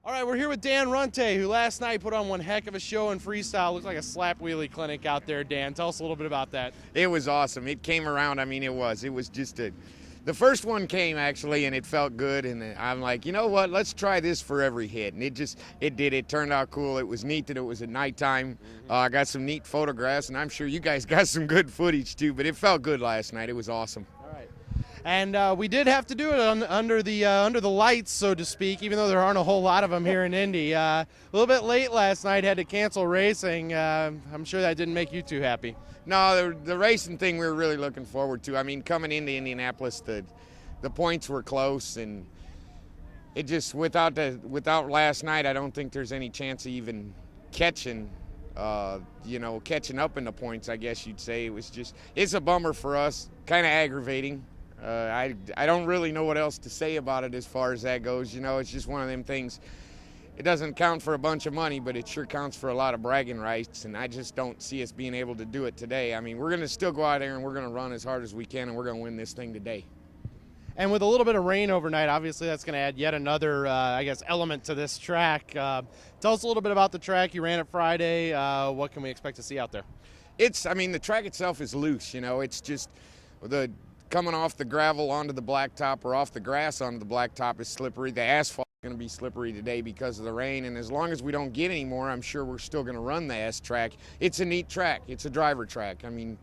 All right, we're here with Dan Runte, who last night put on one heck of a show in freestyle. Looked like a slap wheelie clinic out there, Dan. Tell us a little bit about that. It was awesome. It came around. I mean, it was just the first one came actually, and it felt good. And I'm like, you know what? Let's try this for every hit. And it did. It turned out cool. It was neat that it was at nighttime. I got some neat photographs, and I'm sure you guys got some good footage too. But it felt good last night. It was awesome. And we did have to do it under the lights, so to speak, even though there aren't a whole lot of them here in Indy. A little bit late last night, had to cancel racing. I'm sure that didn't make you too happy. No, the racing thing we were really looking forward to. I mean, coming into Indianapolis, the points were close, and it just without last night, I don't think there's any chance of even catching up in the points, I guess you'd say. It's a bummer for us, kind of aggravating. I don't really know what else to say about it as far as that goes. You know, it's just one of them things. It doesn't count for a bunch of money, but it sure counts for a lot of bragging rights, and I just don't see us being able to do it today. I mean, we're going to still go out there and we're going to run as hard as we can, and we're going to win this thing today. And with a little bit of rain overnight, obviously that's going to add yet another, element to this track. Tell us a little bit about the track. You ran it Friday. What can we expect to see out there? The track itself is loose. You know, it's just coming off the gravel onto the blacktop or off the grass onto the blacktop is slippery. The asphalt is going to be slippery today because of the rain, and as long as we don't get any more, I'm sure we're still going to run the S track. It's a neat track. It's a driver track. I mean,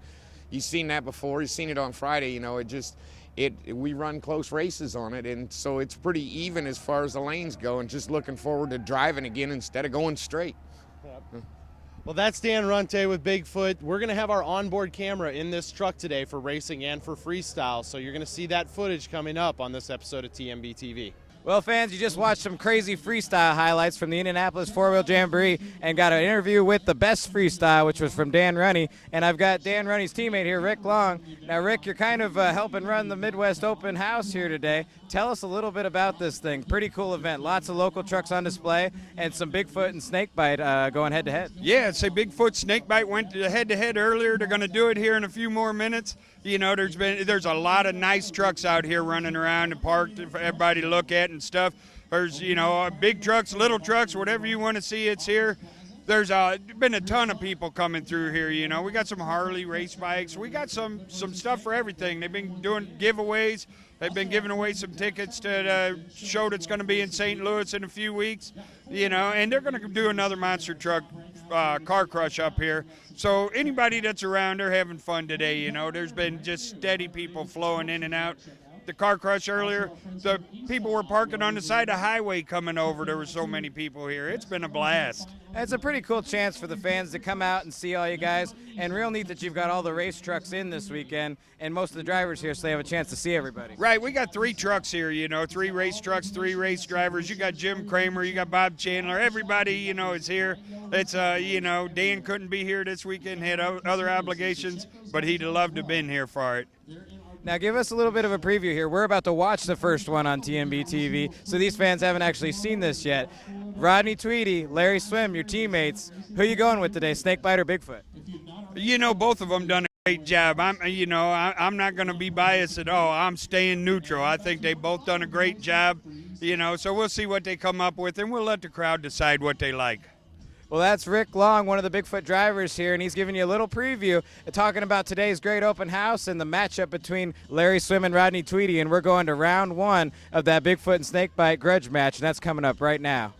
you've seen that before. You've seen it on Friday. You know, we run close races on it, and so it's pretty even as far as the lanes go, and just looking forward to driving again instead of going straight. Yep. Well, that's Dan Runte with Bigfoot. We're going to have our onboard camera in this truck today for racing and for freestyle, so you're going to see that footage coming up on this episode of TMB TV. Well, fans, you just watched some crazy freestyle highlights from the Indianapolis four-wheel Jamboree and got an interview with the best freestyle, which was from Dan Runte. And I've got Dan Runte's teammate here, Rick Long. Now, Rick, you're kind of helping run the Midwest Open House here today. Tell us a little bit about this thing. Pretty cool event. Lots of local trucks on display and some Bigfoot and Snakebite going head-to-head. Yeah, say Bigfoot, Snakebite went head-to-head earlier. They're going to do it here in a few more minutes. You know, there's a lot of nice trucks out here running around and parked for everybody to look at and stuff. There's, big trucks, little trucks, whatever you want to see, it's here. There's been a ton of people coming through here, you know. We got some Harley race bikes. We got some stuff for everything. They've been doing giveaways. They've been giving away some tickets to the show that's going to be in St. Louis in a few weeks, and they're going to do another monster truck car crush up here. So anybody that's around, they're having fun today, you know. There's been just steady people flowing in and out. The car crush earlier, the people were parking on the side of the highway coming over. There were so many people here. It's been a blast. It's a pretty cool chance for the fans to come out and see all you guys, and real neat that you've got all the race trucks in this weekend and most of the drivers here, so they have a chance to see everybody. Right, we got 3 trucks here, 3 race trucks, 3 race drivers. You got Jim Kramer, you got Bob Chandler, everybody, is here. It's, Dan couldn't be here this weekend, had other obligations, but he'd have loved to have been here for it. Now give us a little bit of a preview here. We're about to watch the first one on TMB TV, so these fans haven't actually seen this yet. Rodney Tweedy, Larry Swim, your teammates, who are you going with today, Snakebite or Bigfoot? Both of them done a great job. I'm not going to be biased at all. I'm staying neutral. I think they both done a great job, so we'll see what they come up with, and we'll let the crowd decide what they like. Well, that's Rick Long, one of the Bigfoot drivers here, and he's giving you a little preview talking about today's great open house and the matchup between Larry Swim and Rodney Tweedy, and we're going to round 1 of that Bigfoot and Snakebite grudge match, and that's coming up right now.